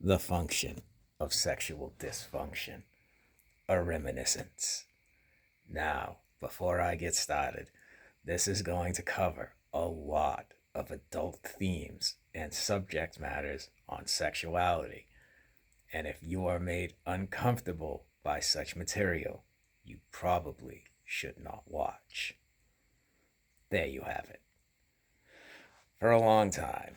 The function of sexual dysfunction, a reminiscence. Now, before I get started, this is going to cover a lot of adult themes and subject matters on sexuality. And if you are made uncomfortable by such material, you probably should not watch. There you have it. For a long time,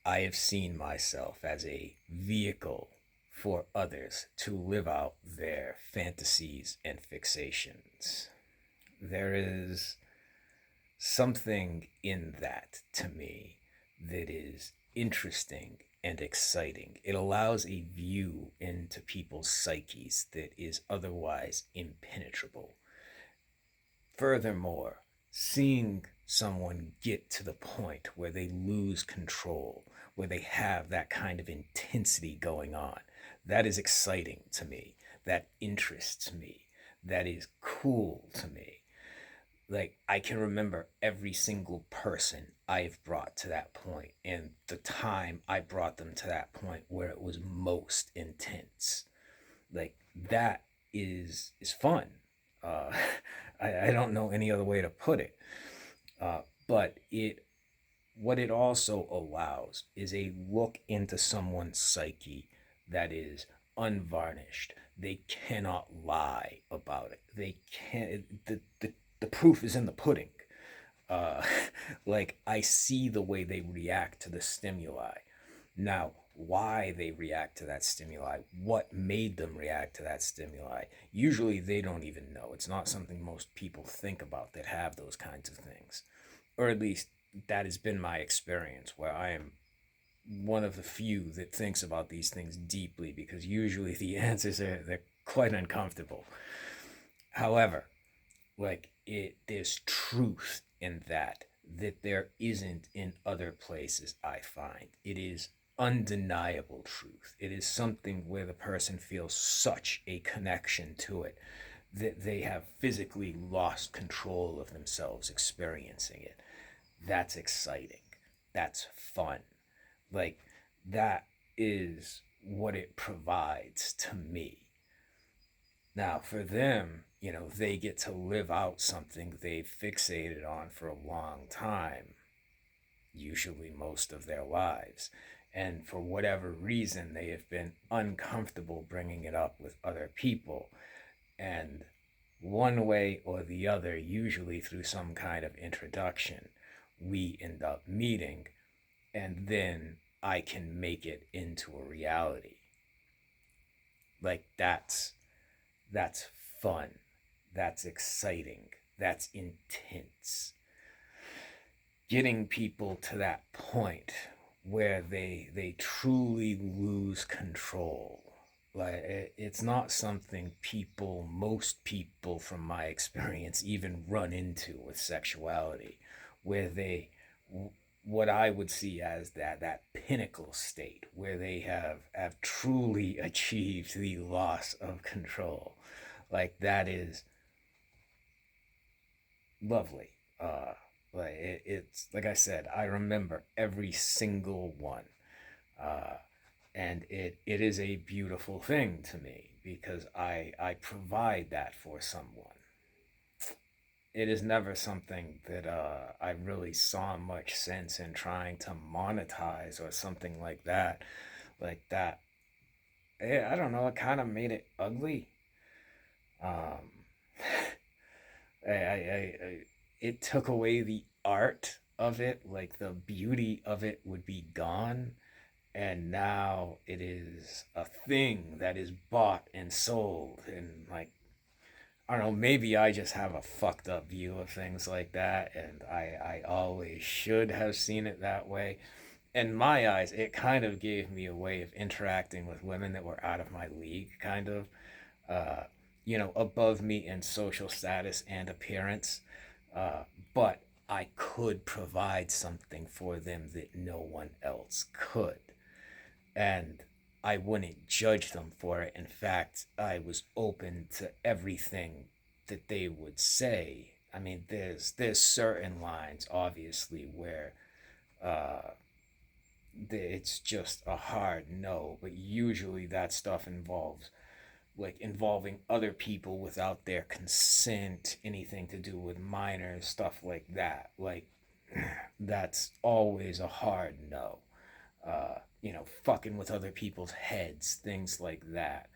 I have seen myself as a vehicle for others to live out their fantasies and fixations. There is something in that to me that is interesting and exciting. It allows a view into people's psyches that is otherwise impenetrable. Furthermore, seeing someone get to the point where they lose control, where they have that kind of intensity going on, that is exciting to me. That interests me. That is cool to me. Like, I can remember every single person I've brought to that point and the time I brought them to that point where it was most intense. Like, that is fun. uh, I don't know any other way to put it. But it what it also allows is a look into someone's psyche that is unvarnished. They cannot lie about it. They can't. The proof is in the pudding. Uh, like, I see the way they react to the stimuli. Now, why they react to that stimuli, what made them react to that stimuli, usually they don't even know. It's not something most people think about that have those kinds of things. Or at least that has been my experience, where I am one of the few that thinks about these things deeply, because usually the answers are they're quite uncomfortable. However, like, there's truth in that there isn't in other places. I find it is undeniable truth. It is something where the person feels such a connection to it that they have physically lost control of themselves experiencing it. That's exciting. That's fun. Like, that is what it provides to me. Now, for them, they get to live out something they've fixated on for a long time, usually most of their lives. And for whatever reason, they have been uncomfortable bringing it up with other people. And one way or the other, usually through some kind of introduction, we end up meeting, and then I can make it into a reality. Like, that's fun. That's exciting. That's intense. Getting people to that point where they truly lose control. Like, it's not something most people from my experience even run into with sexuality, where they what I would see as that pinnacle state where they have truly achieved the loss of control. Like, that is lovely. It's like I said, I remember every single one. Uh, and it is a beautiful thing to me, because I provide that for someone. It is never something that I really saw much sense in trying to monetize or something like that. Like that, I don't know. It kind of made it ugly. Um, it took away the art of it. Like, the beauty of it would be gone, and now it is a thing that is bought and sold. And, like, I don't know, maybe I just have a fucked up view of things like that, and I always should have seen it that way. In my eyes, it kind of gave me a way of interacting with women that were out of my league, kind of, uh, above me in social status and appearance. But I could provide something for them that no one else could. And I wouldn't judge them for it. In fact, I was open to everything that they would say. I mean, there's certain lines, obviously, where it's just a hard no. But usually that stuff involves like involving other people without their consent, anything to do with minors, stuff like that. Like that's always a hard no. Fucking with other people's heads, things like that.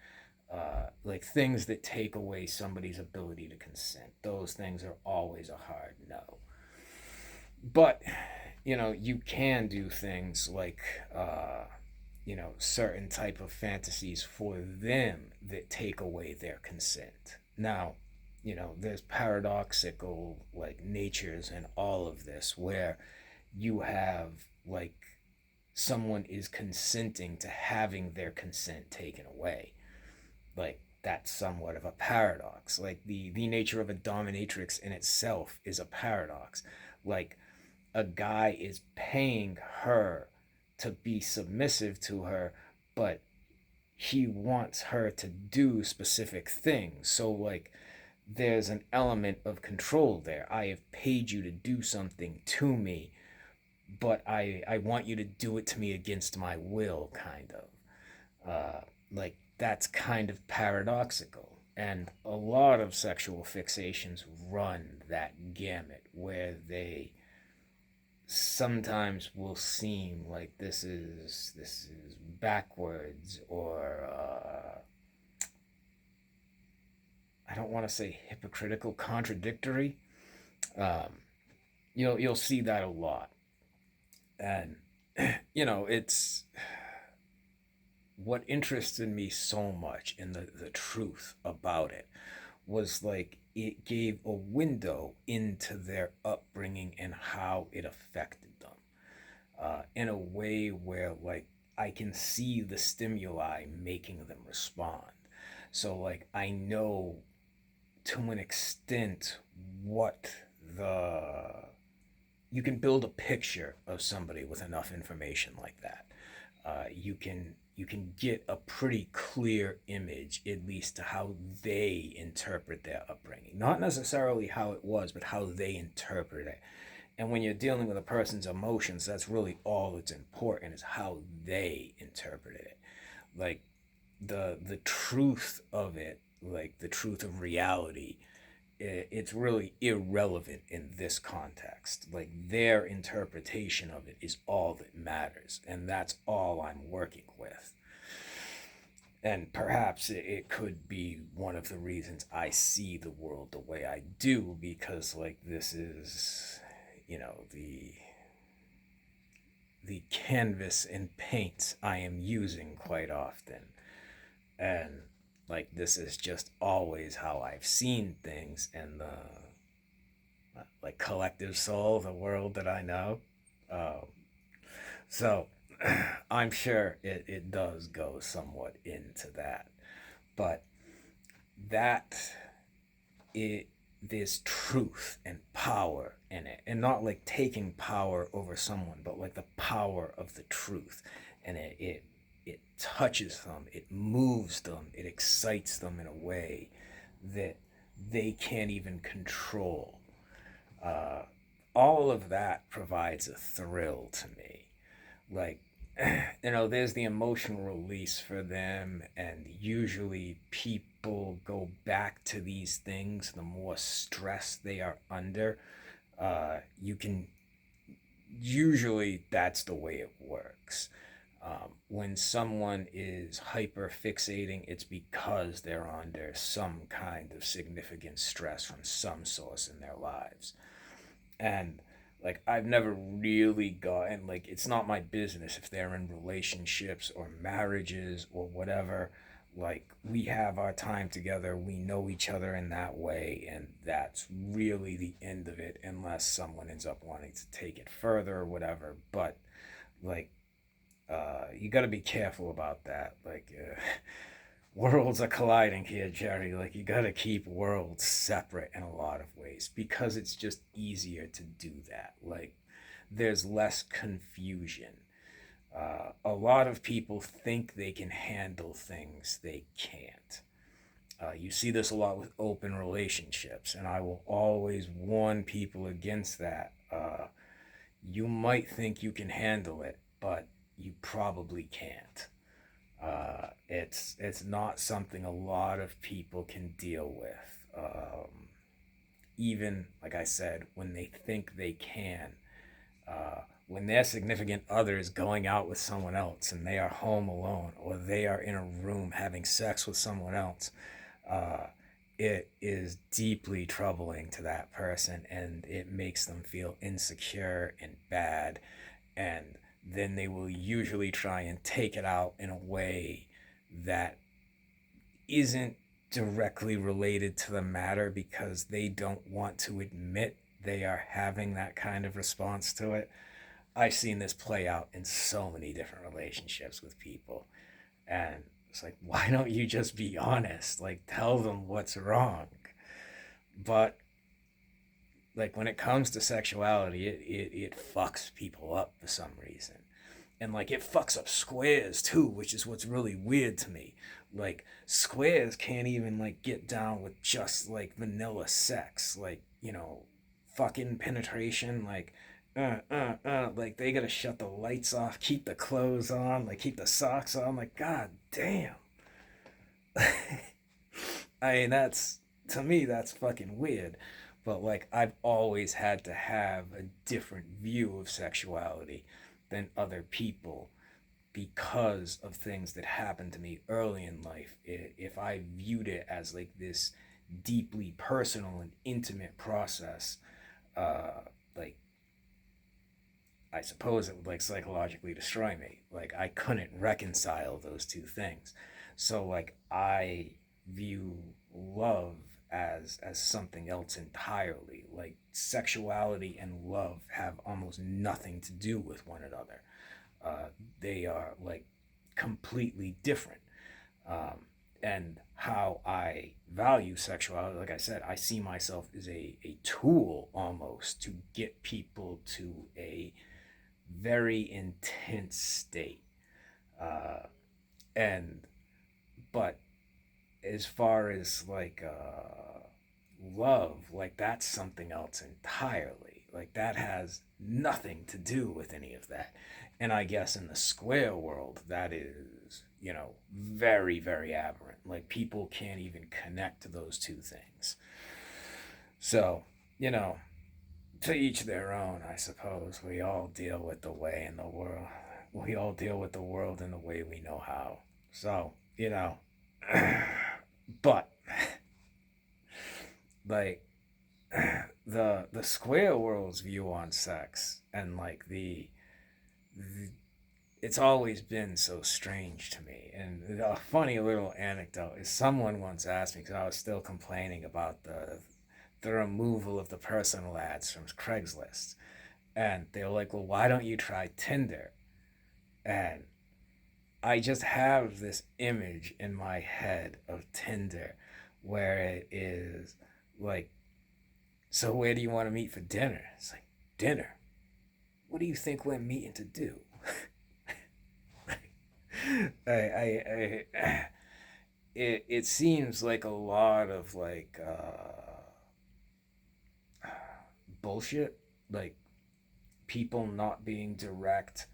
Like things that take away somebody's ability to consent. Those things are always a hard no. But, you can do things like, certain type of fantasies for them that take away their consent. Now, there's paradoxical like natures in all of this where you have like someone is consenting to having their consent taken away. Like that's somewhat of a paradox. Like the nature of a dominatrix in itself is a paradox. Like a guy is paying her to be submissive to her, but he wants her to do specific things. So like there's an element of control there. I have paid you to do something to me, but I want you to do it to me against my will, kind of. Like that's kind of paradoxical. And a lot of sexual fixations run that gamut where they sometimes will seem like this is backwards or I don't want to say hypocritical, contradictory. Um, you'll see that a lot, and it's what interested me so much in the truth about it was like it gave a window into their upbringing and how it affected them in a way where like I can see the stimuli making them respond. So like I know to an extent what the you can build a picture of somebody with enough information like that. You can get a pretty clear image, at least to how they interpret their upbringing. Not necessarily how it was, but how they interpret it. And when you're dealing with a person's emotions, that's really all that's important is how they interpreted it. Like the truth of it, like the truth of reality, it's really irrelevant in this context. Like their interpretation of it is all that matters, and that's all I'm working with. And perhaps it could be one of the reasons I see the world the way I do, because like this is, the canvas and paints I am using quite often, and like this is just always how I've seen things in the like collective soul, the world that I know. Um, so I'm sure it does go somewhat into that, but that it there's truth and power in it, and not like taking power over someone, but like the power of the truth, and it touches them, it moves them, it excites them in a way that they can't even control. Uh, all of that provides a thrill to me. Like, there's the emotional release for them, and usually people go back to these things the more stress they are under. You can usually that's the way it works. When someone is hyper fixating, it's because they're under some kind of significant stress from some source in their lives. And like I've never really gotten like it's not my business if they're in relationships or marriages or whatever. Like we have our time together, we know each other in that way, and that's really the end of it unless someone ends up wanting to take it further or whatever. But like you got to be careful about that. Like worlds are colliding here, Jerry. Like you got to keep worlds separate in a lot of ways because it's just easier to do that. Like there's less confusion. A lot of people think they can handle things they can't. You see this a lot with open relationships, and I will always warn people against that. You might think you can handle it, but you probably can't. It's not something a lot of people can deal with. Even like I said, when they think they can, when their significant other is going out with someone else and they are home alone, or they are in a room having sex with someone else, uh, it is deeply troubling to that person, and it makes them feel insecure and bad. And then they will usually try and take it out in a way that isn't directly related to the matter, because they don't want to admit they are having that kind of response to it. I've seen this play out in so many different relationships with people. And it's like, why don't you just be honest? Like, tell them what's wrong. But, like, when it comes to sexuality, it fucks people up for some reason. And, like, it fucks up squares, too, which is what's really weird to me. Like, squares can't even, like, get down with just, like, vanilla sex. Like, fucking penetration, like, like they gotta shut the lights off, keep the clothes on, like keep the socks on, like god damn. I mean, that's, to me, that's fucking weird. But like, I've always had to have a different view of sexuality than other people because of things that happened to me early in life. If I viewed it as like this deeply personal and intimate process, like, I suppose it would like psychologically destroy me. Like, I couldn't reconcile those two things. So like, I view love as something else entirely. Like, sexuality and love have almost nothing to do with one another. They are like completely different. And how I value sexuality, like I said, I see myself as a tool almost to get people to a very intense state. Uh, and, but as far as like love, like that's something else entirely. Like, that has nothing to do with any of that. And I guess in the square world, that is, very, very aberrant. Like, people can't even connect to those two things. So, you know, to each their own, I suppose. We all deal with the way in the world. We all deal with the world in the way we know how. So, but like, the square world's view on sex, and like the it's always been so strange to me. And a funny little anecdote is, someone once asked me, because I was still complaining about the removal of the personal ads from Craigslist, and they were like, "Well, why don't you try Tinder?" And I just have this image in my head of Tinder, where it is like, "So where do you want to meet for dinner?" It's like, "Dinner? What do you think we're meeting to do?" It seems like a lot of like bullshit, like people not being direct.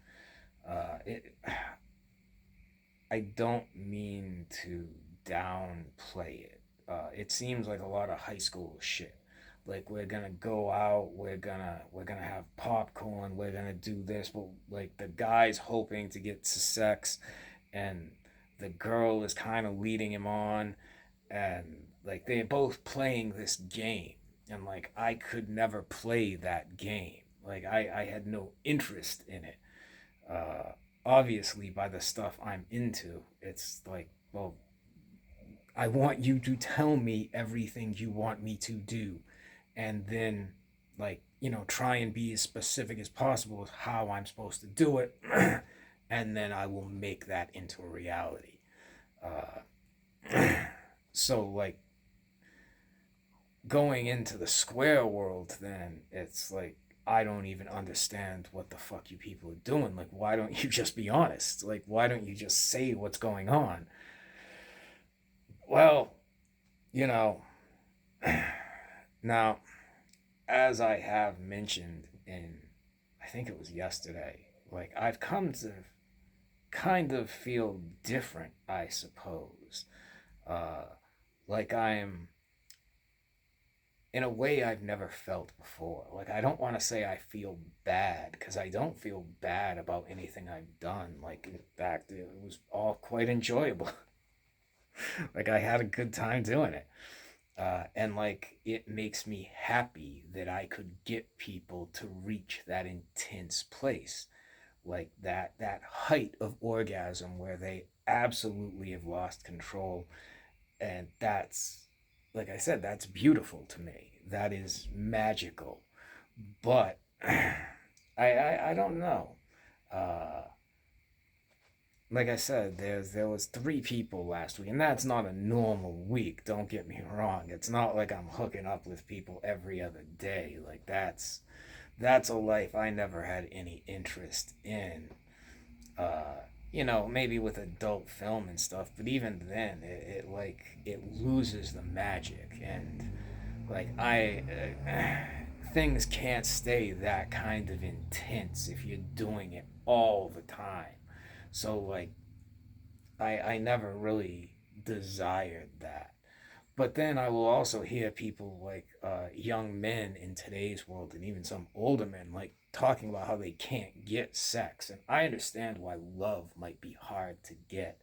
It I don't mean to downplay it. It seems like a lot of high school shit. Like, we're gonna go out, we're gonna have popcorn, we're gonna do this, but like the guy's hoping to get to sex, and the girl is kind of leading him on, and like they're both playing this game, and like I could never play that game. Like, I had no interest in it. Uh, Obviously, by the stuff I'm into, it's like, well, I want you to tell me everything you want me to do, and then, like, try and be as specific as possible as how I'm supposed to do it, and then I will make that into a reality. So, like, going into the square world, then it's like, I don't even understand what the fuck you people are doing. Like, why don't you just be honest? Like, why don't you just say what's going on? Well, you know, now, as I have mentioned in, I think it was yesterday, like, I've come to kind of feel different, I suppose. Uh, like I am in a way I've never felt before. Like, I don't want to say I feel bad, because I don't feel bad about anything I've done. Like, in fact, it was all quite enjoyable. Like, I had a good time doing it. And like, it makes me happy that I could get people to reach that intense place, like that height of orgasm where they absolutely have lost control. And that's, like I said, that's beautiful to me. That is magical. But I don't know. Uh, like I said, there was 3 people last week, and that's not a normal week. Don't get me wrong. It's not like I'm hooking up with people every other day. Like, that's a life I never had any interest in. Maybe with adult film and stuff, but even then, it like it loses the magic. And like, things can't stay that kind of intense if you're doing it all the time. So like, I never really desired that. But then I will also hear people like young men in today's world, and even some older men, like talking about how they can't get sex. And I understand why love might be hard to get,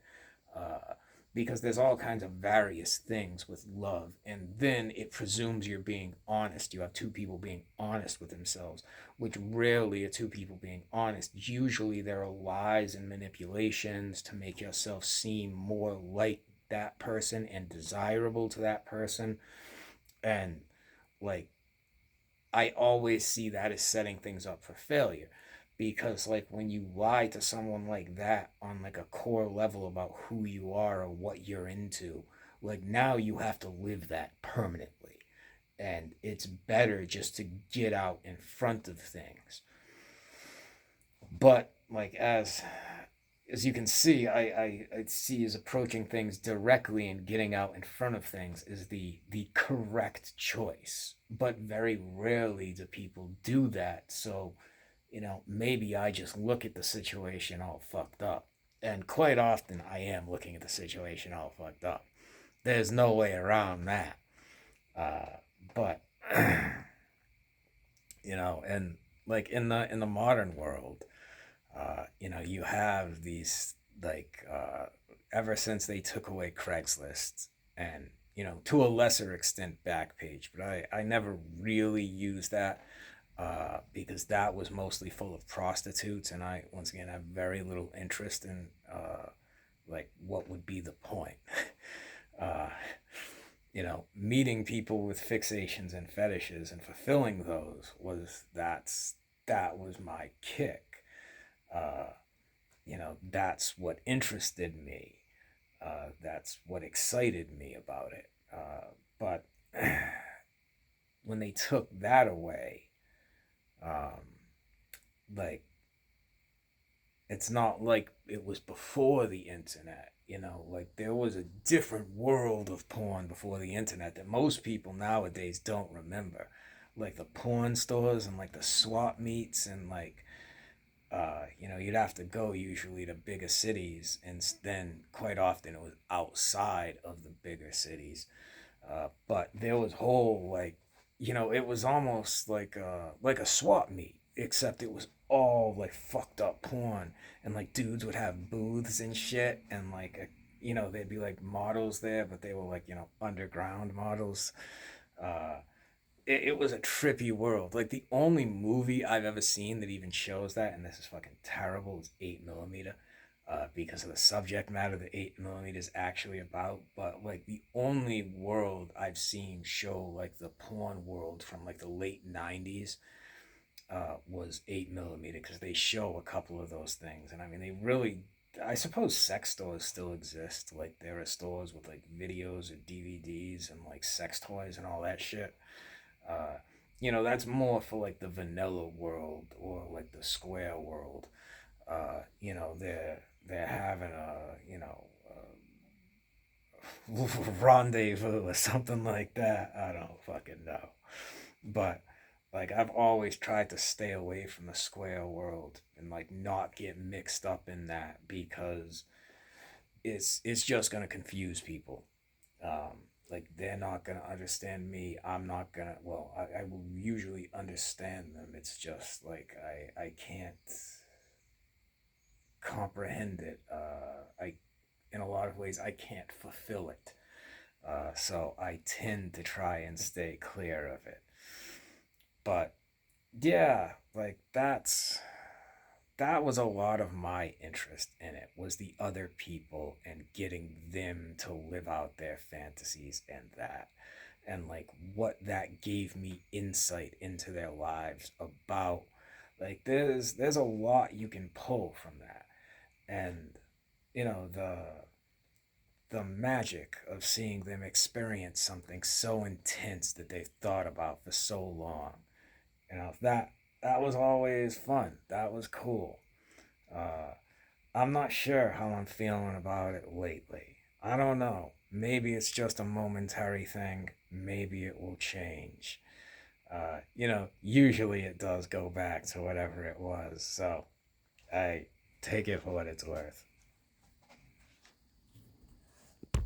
uh, because there's all kinds of various things with love. And then it presumes you're being honest. You have 2 people being honest with themselves, which rarely are 2 people being honest. Usually there are lies and manipulations to make yourself seem more like that person and desirable to that person. And like, I always see that as setting things up for failure, because like, when you lie to someone like that on like a core level about who you are or what you're into, like, now you have to live that permanently. And it's better just to get out in front of things. But like, as you can see, I see as approaching things directly and getting out in front of things is the correct choice. But very rarely do people do that. So, maybe I just look at the situation all fucked up. And quite often I am looking at the situation all fucked up. There's no way around that. Uh, but and like, in the modern world, you have these, like, ever since they took away Craigslist, and to a lesser extent Backpage, but I never really used that, because that was mostly full of prostitutes, and I once again have very little interest in, like, what would be the point. uh, Meeting people with fixations and fetishes and fulfilling those, that was my kick. uh, that's what interested me. That's what excited me about it. But when they took that away, um, like, it's not like it was before the internet. Like, there was a different world of porn before the internet that most people nowadays don't remember. Like the porn stores and like the swap meets, and like, you'd have to go usually to bigger cities, and then quite often it was outside of the bigger cities. But there was whole, like, it was almost like a swap meet, except it was all like fucked up porn, and like, dudes would have booths and shit, and like, there'd be like models there, but they were like, underground models. Uh, it was a trippy world. Like, the only movie I've ever seen that even shows that, and this is fucking terrible, is 8 millimeter, because of the subject matter that 8 millimeter is actually about. But like, the only world I've seen show like the porn world from like the late 90s, was 8 millimeter, because they show a couple of those things. And I mean, they really, I suppose sex stores still exist. Like, there are stores with like videos or DVDs and like sex toys and all that shit. uh, that's more for like the vanilla world or like the square world. They're having a, rendezvous or something like that. I don't fucking know. But Like I've always tried to stay away from the square world and like not get mixed up in that because it's just gonna confuse people. Like they're not gonna understand me. I'm not gonna. Well, I will usually understand them. It's just like I can't comprehend it. I in a lot of ways I can't fulfill it. So I tend to try and stay clear of it. But yeah, like that was a lot of my interest in it was the other people and getting them to live out their fantasies and that and like what that gave me insight into their lives about like there's a lot you can pull from that and you know the magic of seeing them experience something so intense that they've thought about for so long. You know, that was always fun. That was cool. Uh, I'm not sure how I'm feeling about it lately. I don't know. Maybe it's just a momentary thing. Maybe it will change. Usually it does go back to whatever it was. So I take it for what it's worth.